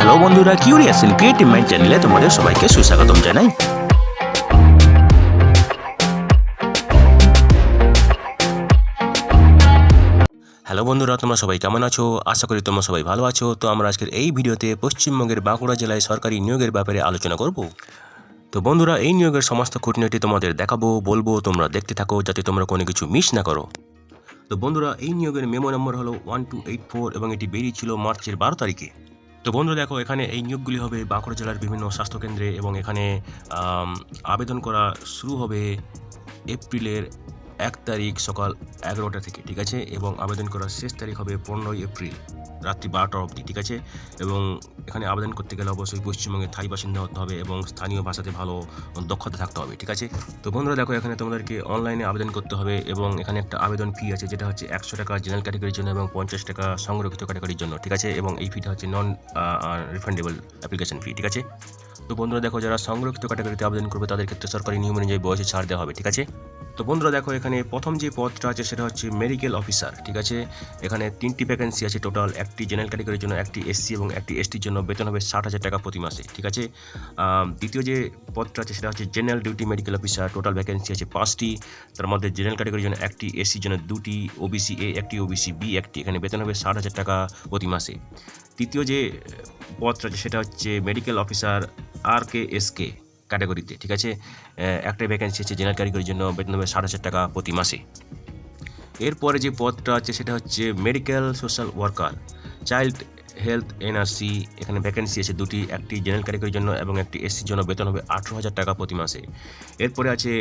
Hello বন্ধুরা, curious and creative mind চ্যানেলে তোমাদের সবাইকে সুস্বাগতম জানাই। হ্যালো বন্ধুরা, তোমরা সবাই কেমন আছো? আশা করি তোমরা সবাই ভালো আছো। তো আমরা আজকের এই ভিডিওতে পশ্চিমবঙ্গের বাঁকুড়া জেলায় সরকারি নিয়োগের ব্যাপারে আলোচনা করব। তো বন্ধুরা, এই নিয়োগের সমস্ত খুঁটিনাটি তোমাদের দেখাবো, বলবো, তোমরা দেখতে থাকো যাতে তোমরা কোনো কিছু মিস না করো। তো বন্ধুরা, এই নিয়োগের মেমো নম্বর হলো 1284 এবং এটি বেরিয়েছিল মার্চের 12 তারিখে। তো বন্ধুরা দেখো, এখানে এই নিয়োগগুলি হবে বাঁকুড়া জেলার বিভিন্ন স্বাস্থ্যকেন্দ্রে এবং এখানে আবেদন করা শুরু হবে এপ্রিলের 1 তারিখ সকাল 11টা থেকে, ঠিক আছে, এবং আবেদন করার শেষ তারিখ হবে 15ই এপ্রিল রাত্রি 12টা অবধি, ঠিক আছে। এবং এখানে আবেদন করতে গেলে অবশ্যই পশ্চিমবঙ্গের স্থায়ী বাসিন্দা হতে হবে এবং স্থানীয় ভাষাতে ভালো দক্ষতা থাকতে হবে, ঠিক আছে। তো বন্ধুরা দেখো, এখানে তোমাদেরকে অনলাইনে আবেদন করতে হবে এবং এখানে একটা আবেদন ফি আছে, যেটা হচ্ছে 100 টাকা জেনারেল ক্যাটাগরির জন্য এবং 50 টাকা সংরক্ষিত ক্যাটাগরির জন্য, ঠিক আছে। এবং এই ফিটা হচ্ছে নন রিফান্ডেবল অ্যাপ্লিকেশন ফি, ঠিক আছে। তো বন্ধুরা দেখো, যারা সংরক্ষিত ক্যাটাগরিতে আবেদন করবে তাদের ক্ষেত্রে সরকারি নিয়ম অনুযায়ী বয়সে ছাড় দেওয়া হবে, ঠিক আছে। তো বন্ধুরা দেখো, এখানে প্রথম যে পদটা আছে সেটা হচ্ছে মেডিকেল অফিসার, ঠিক আছে। এখানে 3টি ভ্যাকেন্সি আছে টোটাল, একটি জেনারেল ক্যাটাগরির জন্য, একটি এসসি এবং একটি এসটির জন্য। বেতন হবে 60,000 টাকা প্রতি মাসে, ঠিক আছে। দ্বিতীয় যে পদটা আছে সেটা হচ্ছে general duty medical officer, total vacancy আছে 5টি। তার মধ্যে জেনারেল ক্যাটাগরির জন্য একটি, এসসির জন্য 2টি, ওবিসি এ একটি, ওবিসি বি একটি। এখানে বেতন হবে 60,000 টাকা প্রতি মাসে। তৃতীয় যে পদটা আছে সেটা হচ্ছে মেডিকেল অফিসার RKSK ক্যাটাগরিতে, ঠিক আছে। একটাই ভ্যাকেন্সি আছে জেনারেল ক্যাটাগরির জন্য, বেতন হবে 60,000 টাকা প্রতি মাসে। এরপরে যে পদটা আছে সেটা হচ্ছে medical social worker child health NRC. এখানে ভ্যাকেন্সি আছে 2টি, একটি জেনারেল ক্যাটাগরির জন্য এবং একটি এসসির জন্য। বেতন হবে 18,000 টাকা প্রতি মাসে। এরপরে আছে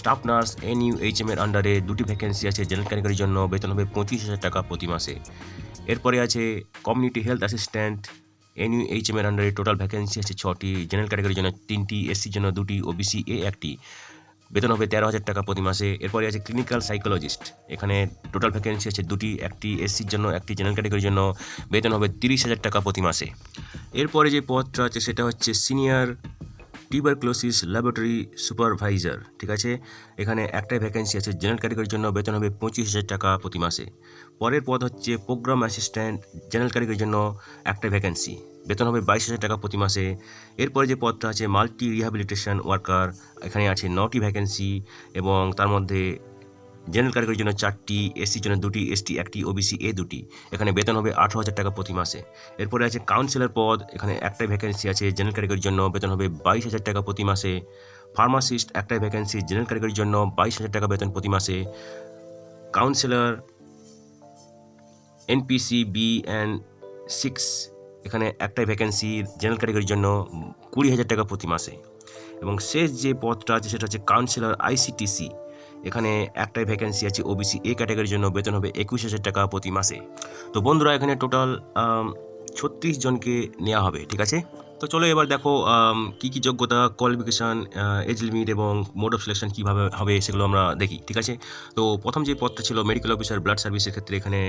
স্টাফ নার্স NUHM এর আন্ডারে 2টি ভ্যাকেন্সি আছে জেনারেল ক্যাটাগরির জন্য, বেতন হবে 25,000 টাকা প্রতি মাসে। এরপরে আছে কমিউনিটি হেলথ অ্যাসিস্ট্যান্ট NUHM এর আন্ডারে, টোটাল ভ্যাকেন্সি আছে 6টি, জেনারেল ক্যাটাগরির জন্য 3টি, এসসির জন্য 2টি, ওবিসি এ একটি। বেতন হবে 13,000 টাকা প্রতি মাসে। এরপরে আছে ক্লিনিক্যাল সাইকোলজিস্ট। এখানে টোটাল ভ্যাকেন্সি আছে 2টি, একটি এসসির জন্য, একটি জেনারেল ক্যাটাগরির জন্য। বেতন হবে 30,000 টাকা প্রতি মাসে। এরপরে যে পদটা আছে সেটা হচ্ছে সিনিয়র টিউবারক্লোসিস ল্যাবরেটরি সুপারভাইজার, ঠিক আছে। এখানে একটাই ভ্যাকেন্সি আছে জেনারেল ক্যাটাগরির জন্য, বেতন হবে 25,000 টাকা প্রতি মাসে। পরের পদ হচ্ছে প্রোগ্রাম অ্যাসিস্ট্যান্ট, জেনারেল ক্যাটাগরির জন্য একটাই ভ্যাকেন্সি, বেতন হবে 22,000 টাকা প্রতি মাসে। এরপরে যে পদটা আছে মাল্টি রিহ্যাবিলিটেশন ওয়ার্কার, এখানে আছে 9টি ভ্যাকেন্সি এবং তার মধ্যে জেনারেল ক্যাটাগরির জন্য 4টি, এসসির জন্য 2টি, এসটি একটি, ওবিসি এ 2টি। এখানে বেতন হবে 18,000 টাকা প্রতি মাসে। এরপরে আছে কাউন্সিলর পদ, এখানে একটাই ভ্যাকেন্সি আছে জেনারেল ক্যাটাগরির জন্য, বেতন হবে 22,000 টাকা প্রতি মাসে। ফার্মাসিস্ট একটাই ভ্যাকেন্সি জেনারেল ক্যাটাগরির জন্য, 22,000 টাকা বেতন প্রতি মাসে। কাউন্সিলর NPC B&6, এখানে একটাই ভ্যাকেন্সি জেনারেল ক্যাটাগরির জন্য, 20,000 টাকা প্রতি মাসে। এবং শেষ যে পদটা আছে সেটা হচ্ছে কাউন্সিলর ICTC, এখানে একটাই ভ্যাকেন্সি আছে ওবিসি এ ক্যাটাগরির জন্য, বেতন হবে 21,000 টাকা প্রতি মাসে। তো বন্ধুরা, এখানে টোটাল 36 জনকে নেওয়া হবে, ঠিক আছে। তো চলো এবার দেখো কী কী যোগ্যতা, কোয়ালিফিকেশান, এজ লিমিট এবং মোড অফ সিলেকশন কীভাবে হবে সেগুলো আমরা দেখি, ঠিক আছে। তো প্রথম যে পদটা ছিল মেডিকেল অফিসার ব্লাড সার্ভিসের ক্ষেত্রে, এখানে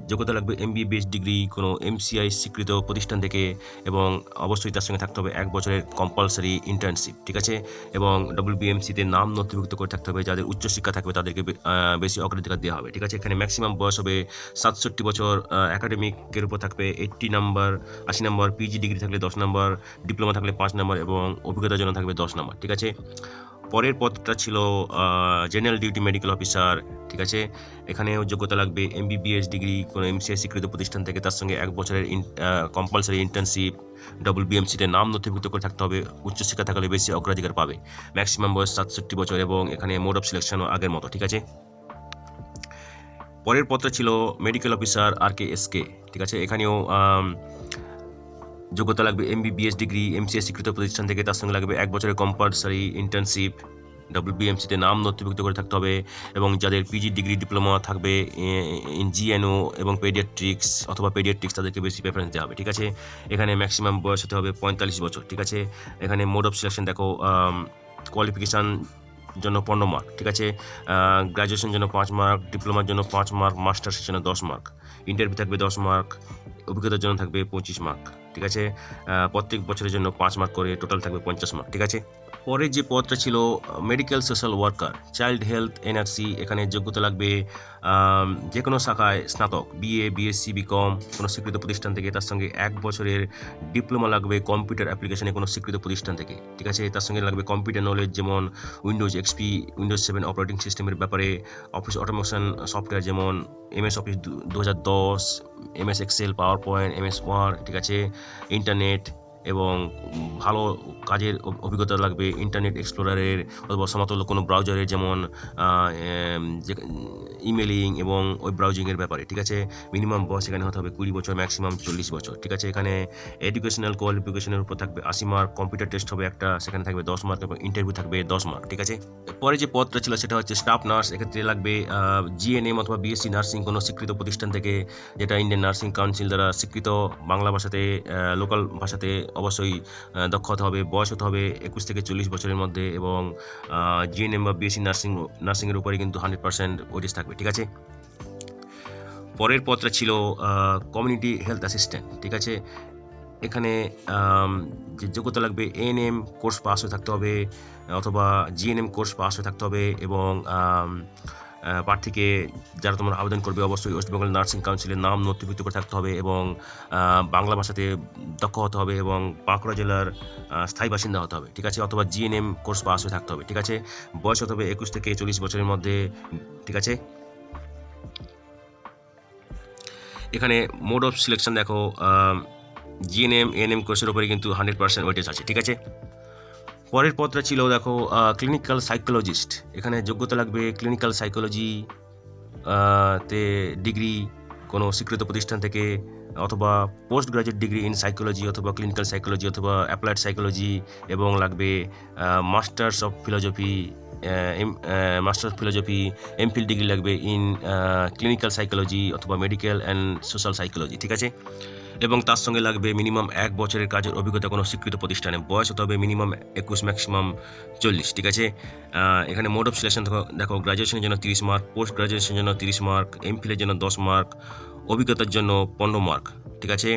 যোগ্যতা লাগবে MBBS ডিগ্রি কোনো MCI স্বীকৃত প্রতিষ্ঠান থেকে, এবং অবশ্যই তার সঙ্গে থাকতে হবে 1 বছরের কম্পালসারি ইন্টার্নশিপ, ঠিক আছে। এবং WBMC-তে নাম নথিভুক্ত করে থাকতে হবে। যাদের উচ্চশিক্ষা থাকবে তাদেরকে বেশি অগ্রাধিকার দেওয়া হবে, ঠিক আছে। এখানে ম্যাক্সিমাম বয়স হবে 67 বছর, একাডেমিকের উপর থাকবে 80 নাম্বার, 80 নম্বর, PG ডিগ্রি থাকলে 10 নম্বর, ডিপ্লোমা থাকলে 5 নম্বর এবং অভিজ্ঞতার জন্য থাকবে 10 নম্বর, ঠিক আছে। পরের পদটা ছিল জেনারেল ডিউটি মেডিকেল অফিসার, ঠিক আছে। এখানেও যোগ্যতা লাগবে MBBS ডিগ্রি কোনো MCI স্বীকৃত প্রতিষ্ঠান থেকে, তার সঙ্গে 1 বছরের কম্পালসারি ইন্টার্নশিপ, WBMC-তে নাম নথিভুক্ত করে থাকতে হবে, উচ্চশিক্ষা থাকলে বেশি অগ্রাধিকার পাবে। ম্যাক্সিমাম বয়স 67 বছর এবং এখানে মোড অফ সিলেকশনও আগের মতো, ঠিক আছে। পরের পদটা ছিল মেডিকেল অফিসার RKSK, ঠিক আছে। এখানেও যোগ্যতা লাগবে MBBS ডিগ্রি MCI স্বীকৃত প্রতিষ্ঠান থেকে, তার সঙ্গে লাগবে 1 বছরের কম্পালসারি ইন্টার্নশিপ, WBMC-তে নাম নথিভুক্ত করে থাকতে হবে এবং যাদের PG ডিগ্রি ডিপ্লোমা থাকবে GNO এবং পেডিয়াট্রিক্স অথবা পেডিয়াট্রিক্স, তাদেরকে বেশি প্রেফারেন্স দেওয়া হবে, ঠিক আছে। এখানে ম্যাক্সিমাম বয়স হতে হবে 45 বছর, ঠিক আছে। এখানে মোড অফ সিলেকশন দেখো, কোয়ালিফিকেশান জন্য 15 মার্ক, ঠিক আছে। গ্র্যাজুয়েশন জন্য 5 মার্ক, ডিপ্লোমার জন্য 5 মার্ক, মাস্টার্সের জন্য 10 মার্ক, ইন্টারভিউ থাকবে 10 মার্ক, অভিজ্ঞতার জন্য থাকবে 25 মার্ক, ঠিক আছে। প্রত্যেক বছরের জন্য 5 মার্ক করে টোটাল থাকবে 50 মার্ক, ঠিক আছে। পরের যে পদটা ছিল medical social worker, child health NRC. এখানে যোগ্যতা লাগবে যে কোনো শাখায় স্নাতক, বিএ, বিএসসি, বিকম কোনো স্বীকৃত প্রতিষ্ঠান থেকে। তার সঙ্গে 1 বছরের ডিপ্লোমা লাগবে কম্পিউটার অ্যাপ্লিকেশনে কোনো স্বীকৃত প্রতিষ্ঠান থেকে, ঠিক আছে। তার সঙ্গে লাগবে কম্পিউটার নলেজ, যেমন উইন্ডোজ এক্সপি, উইন্ডোজ 7 অপারেটিং সিস্টেমের ব্যাপারে, অফিস অটোমেশন সফটওয়্যার যেমন MS Office 2010, MS Excel, PowerPoint, MS Word, ঠিক আছে। ইন্টারনেট এবং ভালো কাজের অভিজ্ঞতা লাগবে ইন্টারনেট এক্সপ্লোরারের অথবা সমতুল্য কোনো ব্রাউজারের, যেমন ইমেলিং এবং ওয়েব ব্রাউজিংয়ের ব্যাপারে, ঠিক আছে। মিনিমাম বয়স এখানে হতে হবে 20 বছর, ম্যাক্সিমাম 40 বছর, ঠিক আছে। এখানে এডুকেশনাল কোয়ালিফিকেশনের উপর থাকবে 80 মার্ক, কম্পিউটার টেস্ট হবে একটা, সেখানে থাকবে 10 মার্ক এবং ইন্টারভিউ থাকবে 10 মার্ক, ঠিক আছে। পরে যে পদটা ছিল সেটা হচ্ছে স্টাফ নার্স। এক্ষেত্রে লাগবে জিএনএম অথবা বিএসসি নার্সিং কোনো স্বীকৃত প্রতিষ্ঠান থেকে, যেটা ইন্ডিয়ান নার্সিং কাউন্সিল দ্বারা স্বীকৃত। বাংলা ভাষাতে, লোকাল ভাষাতে অবশ্যই দক্ষ হতে হবে। বয়স হতে হবে 21 থেকে 40 বছরের মধ্যে এবং জিএনএম বা বিএসসি নার্সিংয়ের উপরে কিন্তু 100% ওয়েটেজ থাকবে, ঠিক আছে। পরের পদটা ছিল কমিউনিটি হেলথ অ্যাসিস্ট্যান্ট, ঠিক আছে। এখানে যে যোগ্যতা লাগবে এএনএম কোর্স পাস হয়ে থাকতে হবে অথবা জিএনএম কোর্স পাস হয়ে থাকতে হবে এবং প্রার্থীকে, যারা তোমরা আবেদন করবে, অবশ্যই ওয়েস্ট বেঙ্গল নার্সিং কাউন্সিলের নাম নথিভুক্ত করে থাকতে হবে এবং বাংলা ভাষাতে দক্ষ হতে হবে এবং বাঁকুড়া জেলার স্থায়ী বাসিন্দা হতে হবে, ঠিক আছে। অথবা জিএনএম কোর্স পাস হয়ে থাকতে হবে, ঠিক আছে। বয়স হতে হবে 21 থেকে 40 বছরের মধ্যে, ঠিক আছে। এখানে মোড অফ সিলেকশন দেখো, জিএনএম এএনএম কোর্সের উপরে কিন্তু 100% ওয়েটেজ আছে, ঠিক আছে। পরের পদটা ছিল দেখো ক্লিনিক্যাল সাইকোলজিস্ট। এখানে যোগ্যতা লাগবে ক্লিনিক্যাল সাইকোলজি তে ডিগ্রি কোনো স্বীকৃত প্রতিষ্ঠান থেকে অথবা post graduate degree in psychology অথবা ক্লিনিক্যাল সাইকোলজি অথবা অ্যাপ্লাইড সাইকোলজি এবং লাগবে masters of philosophy, MPhil degree লাগবে ইন ক্লিনিক্যাল সাইকোলজি অথবা মেডিকেল অ্যান্ড সোশ্যাল সাইকোলজি, ঠিক আছে। এবং তার সঙ্গে লাগবে মিনিমাম 1 বছরের কাজের অভিজ্ঞতা কোনো স্বীকৃত প্রতিষ্ঠানে। বয়স হতে হবে মিনিমাম 21, ম্যাক্সিমাম 40, ঠিক আছে। এখানে মোড অফ সিলেকশন দেখো গ্রাজুয়েশনের জন্য 30 মার্ক, পোস্ট গ্রাজুয়েশনের জন্য 30 মার্ক, এমফিলের জন্য 10 মার্ক, অভিজ্ঞতার জন্য 15 মার্ক, ঠিক আছে।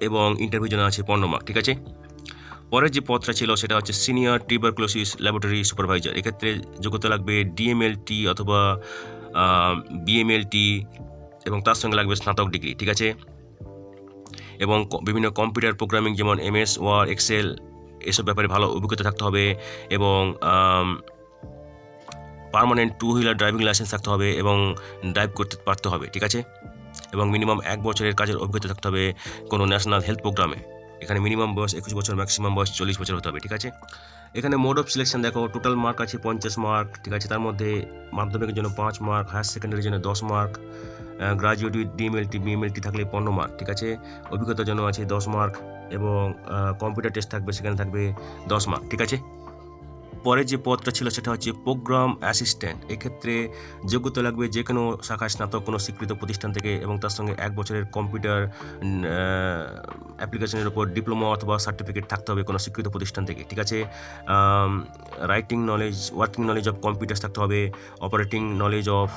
এবং ইন্টারভিউর জন্য আছে 15 মার্ক, ঠিক আছে। পরের যে পদটা ছিল সেটা হচ্ছে সিনিয়র টিউবারকুলোসিস ল্যাবরেটরি সুপারভাইজার। এক্ষেত্রে যোগ্যতা লাগবে ডিএমএলটি অথবা বিএমএলটি এবং তার সঙ্গে লাগবে স্নাতক ডিগ্রি, ঠিক আছে। এবং বিভিন্ন কম্পিউটার প্রোগ্রামিং যেমন এমএস ওয়ার্ড, এক্সেল এসব ব্যাপারে ভালো অভিজ্ঞতা থাকতে হবে এবং পার্মানেন্ট 2 হুইলার ড্রাইভিং লাইসেন্স থাকতে হবে এবং ড্রাইভ করতে পারতে হবে, ঠিক আছে। এবং মিনিমাম 1 বছরের কাজের অভিজ্ঞতা থাকতে হবে কোনো ন্যাশনাল হেলথ প্রোগ্রামে। এখানে মিনিমাম বয়স 21 বছর, ম্যাক্সিমাম বয়স 40 বছর হতে হবে, ঠিক আছে। এখানে মোড অফ সিলেকশন দেখো, টোটাল মার্ক আছে 50 মার্ক, ঠিক আছে। তার মধ্যে মাধ্যমিকের জন্য 5 মার্ক, হায়ার সেকেন্ডারির জন্য 10 mark, graduate with DMLT BMLT থাকলে 15 মার্ক, ঠিক আছে। অভিজ্ঞতার জন্য আছে 10 মার্ক এবং কম্পিউটার টেস্ট থাকবে, সেখানে থাকবে 10 মার্ক, ঠিক আছে। পরে যে পদটা ছিল সেটা হচ্ছে প্রোগ্রাম অ্যাসিস্ট্যান্ট। এক্ষেত্রে যোগ্যতা লাগবে যে কোনো শাখায় স্নাতক কোনো স্বীকৃত প্রতিষ্ঠান থেকে এবং তার সঙ্গে 1 বছরের কম্পিউটার অ্যাপ্লিকেশনের উপর ডিপ্লোমা অথবা সার্টিফিকেট থাকতে হবে কোনো স্বীকৃত প্রতিষ্ঠান থেকে, ঠিক আছে। Writing knowledge, working knowledge of computers থাকতে হবে, অপারেটিং নলেজ অফ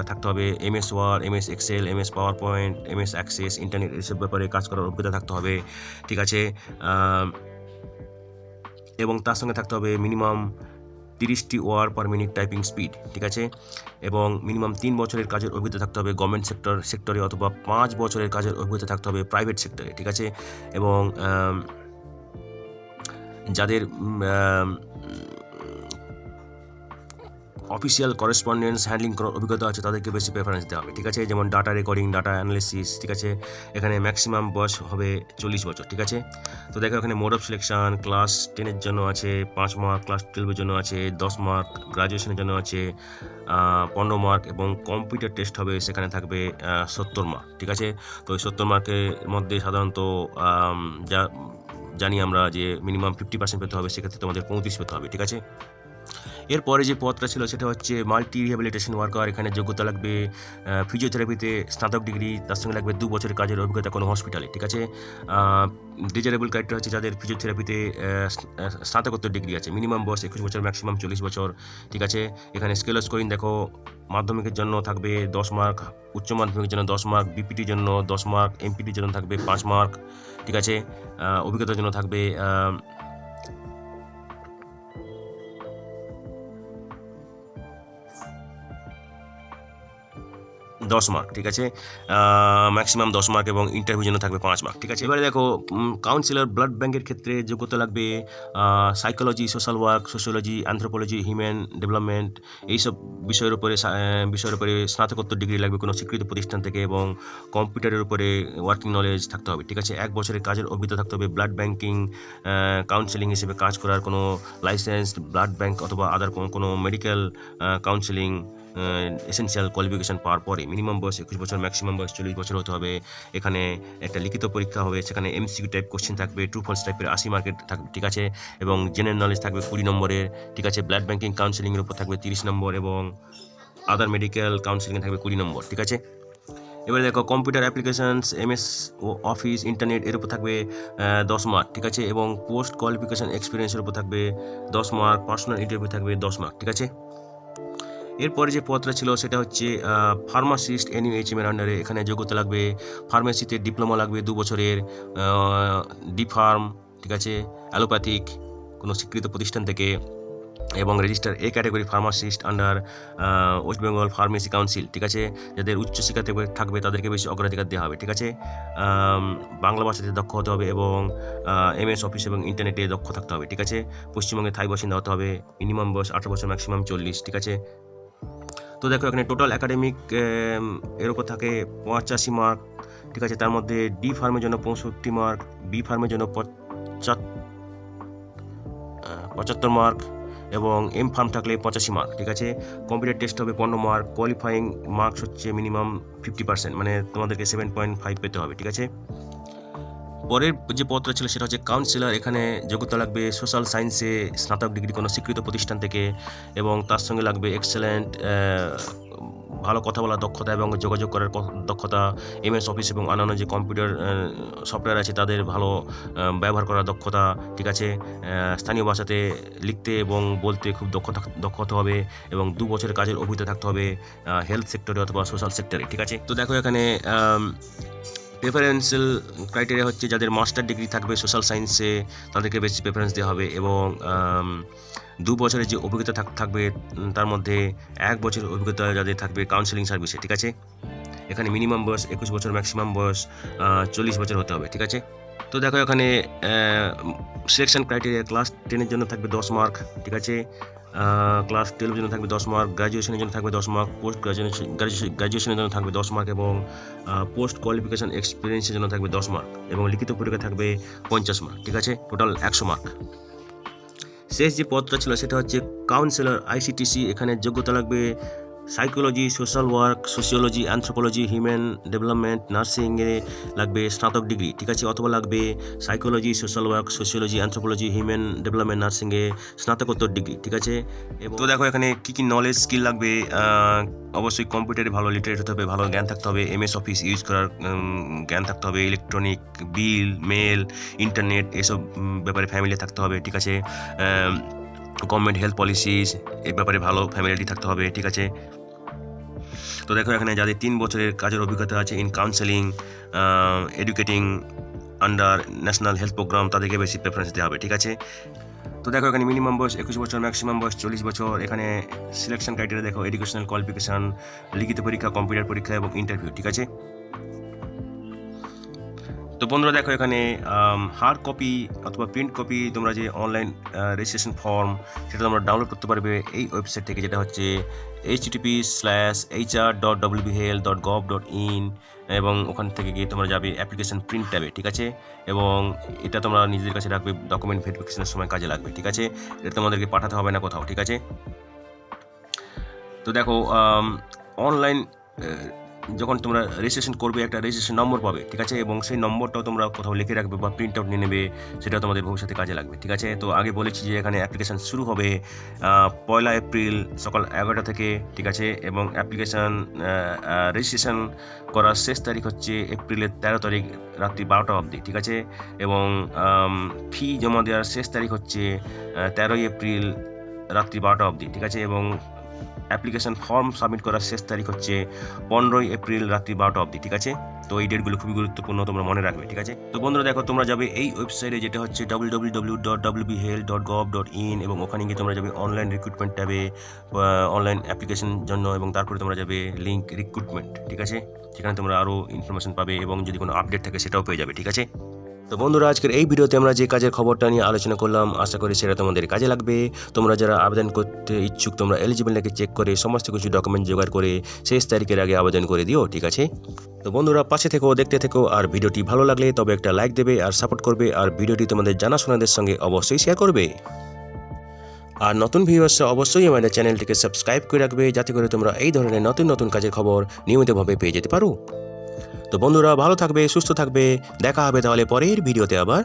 থাকতে হবে MS Word, MS Excel, MS PowerPoint, MS Access, internet এসব ব্যাপারে কাজ করার অভিজ্ঞতা থাকতে হবে, ঠিক আছে। এবং তার সঙ্গে থাকতে হবে মিনিমাম 30টি word per minute typing speed, ঠিক আছে। এবং মিনিমাম 3 বছরের কাজের অভিজ্ঞতা থাকতে হবে গভর্নমেন্ট সেক্টরে অথবা 5 বছরের কাজের অভিজ্ঞতা থাকতে হবে প্রাইভেট সেক্টরে, ঠিক আছে। এবং যাদের অফিসিয়াল করেসপন্ডেন্স হ্যান্ডলিং করার অভিজ্ঞতা আছে তাদেরকে বেশি প্রেফারেন্স দেওয়া হবে, ঠিক আছে। যেমন ডাটা রেকর্ডিং, ডাটা অ্যানালিসিস, ঠিক আছে। এখানে ম্যাক্সিমাম বয়স হবে 40 বছর, ঠিক আছে। তো দেখো এখানে মোড অফ সিলেকশন ক্লাস 10-এর জন্য আছে 5 মার্ক, ক্লাস 12-এর জন্য আছে 10 মার্ক, গ্রাজুয়েশনের জন্য আছে 15 মার্ক এবং কম্পিউটার টেস্ট হবে, সেখানে থাকবে 70 মার্ক, ঠিক আছে। তো এই 70 মার্কের মধ্যে সাধারণত জানি আমরা যে মিনিমাম 50% পেতে হবে, সেক্ষেত্রে তোমাদের 35 পেতে হবে, ঠিক আছে। এরপরে যে পদটা ছিল সেটা হচ্ছে মাল্টি রিহ্যাবিলিটেশন ওয়ার্কার। এখানে যোগ্যতা লাগবে ফিজিওথেরাপিতে স্নাতক ডিগ্রি, তার সঙ্গে লাগবে 2 বছরের কাজের অভিজ্ঞতা কোনো হসপিটালে, ঠিক আছে। ডিজারেবল ক্রাইটেরিয়া হচ্ছে যাদের ফিজিওথেরাপিতে স্নাতকোত্তর ডিগ্রি আছে, মিনিমাম বয়স 21 বছর, ম্যাক্সিমাম 40 বছর, ঠিক আছে। এখানে স্কেল স্কোরিং দেখো, মাধ্যমিকের জন্য থাকবে 10 মার্ক, উচ্চ মাধ্যমিকের জন্য 10 মার্ক, বিপিটির জন্য 10 মার্ক, এমপিটির জন্য থাকবে 5 মার্ক, ঠিক আছে। অভিজ্ঞতার জন্য থাকবে 10 মার্ক, ঠিক আছে। ম্যাক্সিমাম 10 মার্ক এবং ইন্টারভিউ জন্য থাকবে 5 মার্ক, ঠিক আছে। এবারে দেখো কাউন্সিলর ব্লাড ব্যাংকের ক্ষেত্রে যোগ্যতা লাগবে psychology, social work, sociology, anthropology, human development, এইসব বিষয়ের উপরে স্নাতকোত্তর ডিগ্রি লাগবে কোনো স্বীকৃত প্রতিষ্ঠান থেকে, এবং কম্পিউটারের উপরে ওয়ার্কিং নলেজ থাকতে হবে, ঠিক আছে। 1 বছরের কাজের অভিজ্ঞতা থাকতে হবে, ব্লাড ব্যাংকিং কাউন্সেলিং হিসেবে কাজ করার কোনো লাইসেন্সড ব্লাড ব্যাংক অথবা আদার কোনো মেডিকেল কাউন্সেলিং এসেনশিয়াল কোয়ালিফিকেশন পাওয়ার পরে মিনিমাম বয়স 21 বছর, ম্যাক্সিমাম বয়স 40 বছর হতে হবে। এখানে একটা লিখিত পরীক্ষা হবে, সেখানে এমসিকিউ টাইপ কোশ্চেন থাকবে, ট্রু ফলস টাইপের 80 মার্কের থাকবে, ঠিক আছে। এবং জেনারেল নলেজ থাকবে 20 নম্বরের, ঠিক আছে। ব্লাড ব্যাংকিং কাউন্সেলিংয়ের উপর থাকবে 30 নম্বর এবং আদার মেডিকেল কাউন্সেলিংয়ে থাকবে 20 নম্বর, ঠিক আছে। এবারে দেখো computer applications, MS office, internet এর উপর থাকবে 10 মার্ক, ঠিক আছে। এবং পোস্ট কোয়ালিফিকেশন এক্সপিরিয়েন্সের উপর থাকবে 10 মার্ক, পার্সোনাল ইন্টারভিউ থাকবে 10 মার্ক, ঠিক আছে। এরপরে যে পদটা ছিল সেটা হচ্ছে ফার্মাসিস্ট এনইউএইচএম এর আন্ডারে। এখানে যোগ্যতা লাগবে ফার্মেসিতে ডিপ্লোমা লাগবে 2 বছরের, ডি ফার্ম, ঠিক আছে, অ্যালোপ্যাথিক কোনো স্বীকৃত প্রতিষ্ঠান থেকে, এবং register A category pharmacist under West Bengal pharmacy council, ঠিক আছে। যাদের উচ্চশিক্ষা থাকবে তাদেরকে বেশি অগ্রাধিকার দেওয়া হবে, ঠিক আছে। বাংলা ভাষাতে দক্ষ হতে হবে এবং এমএস অফিস এবং ইন্টারনেটে দক্ষ থাকতে হবে, ঠিক আছে। পশ্চিমবঙ্গে থাই বাসিন্দা হতে হবে, মিনিমাম বয়স 18 বছর, ম্যাক্সিমাম 40, ঠিক আছে। তো দেখো এখানে টোটাল একাডেমিক এর উপর থাকে 85 মার্ক, ঠিক আছে। তার মধ্যে ডি ফার্মের জন্য 65 মার্ক, বি ফার্মের জন্য 75 মার্ক এবং এম ফার্ম থাকলে 85 মার্ক, ঠিক আছে। কম্পিউটার টেস্ট হবে 15 মার্ক, কোয়ালিফাইং মার্কস হচ্ছে মিনিমাম 50%, মানে তোমাদেরকে 7.5 পেতে হবে, ঠিক আছে। পরের যে পদটা ছিল সেটা হচ্ছে কাউন্সিলর। এখানে যোগ্যতা লাগবে সোশ্যাল সায়েন্সে স্নাতক ডিগ্রি কোনো স্বীকৃত প্রতিষ্ঠান থেকে, এবং তার সঙ্গে লাগবে এক্সেলেন্ট ভালো কথা বলার দক্ষতা এবং যোগাযোগ করার দক্ষতা, এমএস অফিস এবং অন্যান্য যে কম্পিউটার সফটওয়্যার আছে তাদের ভালো ব্যবহার করার দক্ষতা, ঠিক আছে। স্থানীয় ভাষাতে লিখতে এবং বলতে খুব দক্ষ হতে হবে, এবং 2 বছরের কাজের অভিজ্ঞতা থাকতে হবে হেলথ সেক্টরে অথবা সোশ্যাল সেক্টরে, ঠিক আছে। তো দেখো এখানে প্রেফারেন্সিয়াল ক্রাইটেরিয়া হচ্ছে যাদের মাস্টার ডিগ্রি থাকবে সোশ্যাল সায়েন্সে তাদেরকে বেশি প্রেফারেন্স দেওয়া হবে, এবং 2 বছরের যে অভিজ্ঞতা থাকবে তার মধ্যে 1 বছরের অভিজ্ঞতা যাদের থাকবে কাউন্সেলিং সার্ভিসে, ঠিক আছে। এখানে মিনিমাম বয়স 21 বছর, ম্যাক্সিমাম বয়স 40 বছর হতে হবে, ঠিক আছে। তো দেখো এখানে সিলেকশন ক্রাইটেরিয়া ক্লাস 10-এর জন্য থাকবে 10 মার্ক, ঠিক আছে। ক্লাস 12 জন্য থাকবে 10 মার্ক, গ্র্যাজুয়েশনের জন্য থাকবে 10 মার্ক, পোস্ট গ্র্যাজুয়েশনের জন্য থাকবে 10 মার্ক, এবং পোস্ট কোয়ালিফিকেশন এক্সপিরিয়েন্সের জন্য থাকবে 10 মার্ক, এবং লিখিত পরীক্ষা থাকবে 50 মার্ক, ঠিক আছে। Total 100 mark. শেষ যে পদটা ছিল সেটা হচ্ছে কাউন্সিলর আইসিটিসি। এখানে যোগ্যতা লাগবে psychology, social work, sociology, anthropology, human development, নার্সিংয়ে লাগবে স্নাতক ডিগ্রি, ঠিক আছে। অথবা লাগবে psychology, social work, sociology, anthropology, human development, নার্সিংয়ে স্নাতকোত্তর ডিগ্রি, ঠিক আছে। তো দেখো এখানে কী কী নলেজ স্কিল লাগবে। অবশ্যই কম্পিউটারে ভালো লিটারেট হতে হবে, ভালো জ্ঞান থাকতে হবে, এমএস অফিস ইউজ করার জ্ঞান থাকতে হবে, ইলেকট্রনিক বিল, মেল, ইন্টারনেট এসব ব্যাপারে ফ্যামিলি থাকতে হবে, ঠিক আছে। গভর্নমেন্ট হেলথ পলিসিস এর ব্যাপারে ভালো ফ্যামিলিটি থাকতে হবে, ঠিক আছে। তো দেখো এখানে যাদের 3 বছরের কাজের অভিজ্ঞতা আছে in counselling, educating under national health programme তাদেরকে বেশি প্রেফারেন্স দেওয়া হবে, ঠিক আছে। তো দেখো এখানে মিনিমাম বয়স 21 বছর, ম্যাক্সিমাম বয়স 40 বছর। এখানে সিলেকশন ক্রাইটেরিয়া দেখো এডুকেশনাল কোয়ালিফিকেশান, লিখিত পরীক্ষা, কম্পিউটার পরীক্ষা এবং ইন্টারভিউ, ঠিক আছে। তো বন্ধুরা দেখো এখানে হার্ড কপি অথবা প্রিন্ট কপি তোমরা যে অনলাইন রেজিস্ট্রেশন ফর্ম সেটা তোমরা ডাউনলোড করতে পারবে এই ওয়েবসাইট থেকে, যেটা হচ্ছে http://hr.wheal.gov.in, এবং ওখান থেকে গিয়ে তোমরা যাবে অ্যাপ্লিকেশন প্রিন্ট ট্যাবে, ঠিক আছে। এবং এটা তোমরা নিজেদের কাছে রাখবে, ডকুমেন্ট ভেরিফিকেশনের সময় কাজে লাগবে, ঠিক আছে। এটা তোমাদেরকে পাঠাতে হবে না কোথাও, ঠিক আছে। তো দেখো অনলাইন যখন তোমরা রেজিস্ট্রেশন করবে একটা রেজিস্ট্রেশন নম্বর পাবে, ঠিক আছে, এবং সেই নম্বরটাও তোমরা কোথাও লিখে রাখবে বা প্রিন্ট আউট নিয়ে নেবে, সেটা তোমাদের ভবিষ্যতে কাজে লাগবে, ঠিক আছে। তো আগে বলেছি যে এখানে অ্যাপ্লিকেশান শুরু হবে 1 এপ্রিল সকাল 11টা থেকে, ঠিক আছে, এবং অ্যাপ্লিকেশান রেজিস্ট্রেশন করার শেষ তারিখ হচ্ছে এপ্রিলের 13 তারিখ রাত্রি 12টা অবধি, ঠিক আছে, এবং ফি জমা দেওয়ার শেষ তারিখ হচ্ছে 13 এপ্রিল রাত্রি 12টা অবধি, ঠিক আছে, এবং অ্যাপ্লিকেশন ফর্ম সাবমিট করার শেষ তারিখ হচ্ছে 15 এপ্রিল রাত্রি 12টা অবধি, ঠিক আছে। তো এই ডেটগুলো খুবই গুরুত্বপূর্ণ, তোমরা মনে রাখবে, ঠিক আছে। তো বন্ধুরা দেখো, তোমরা যাবে এই ওয়েবসাইটে, যেটা হচ্ছে www.wbhealth.gov.in, এবং ওখানে গিয়ে তোমরা যাবে অনলাইন রিক্রুটমেন্ট ট্যাবে, অনলাইন অ্যাপ্লিকেশন জন্য, এবং তারপরে তোমরা যাবে লিঙ্ক রিক্রুটমেন্ট, ঠিক আছে। সেখানে তোমরা আরও ইনফরমেশন পাবে এবং যদি কোনো আপডেট থাকে সেটাও পেয়ে যাবে, ঠিক আছে। তো বন্ধুরা, আজকের এই ভিডিওতে আমরা যে কাজের খবরটা নিয়ে আলোচনা করলাম, আশা করি সেটা তোমাদের কাজে লাগবে। তোমরা যারা আবেদন করতে ইচ্ছুক, তোমরা এলিজিবল নাকি চেক করে সমস্ত কিছু ডকুমেন্ট জোগাড় করে শেষ তারিখের আগে আবেদন করে দিও, ঠিক আছে। তো বন্ধুরা, পাশে থেকো, দেখতে থেকো, আর ভিডিওটি ভালো লাগলে তবে একটা লাইক দেবে আর সাপোর্ট করবে, আর ভিডিওটি তোমাদের জানাশোনাদের সঙ্গে অবশ্যই শেয়ার করবে। আর নতুন ভিউয়ার্সরা অবশ্যই আমাদের চ্যানেলটিকে সাবস্ক্রাইব করে রাখবে, যাতে করে তোমরা এই ধরনের নতুন নতুন কাজের খবর নিয়মিতভাবে পেয়ে যেতে পারো। তো বন্ধুরা, ভালো থাকবে, সুস্থ থাকবে, দেখা হবে তাহলে পরের ভিডিওতে আবার।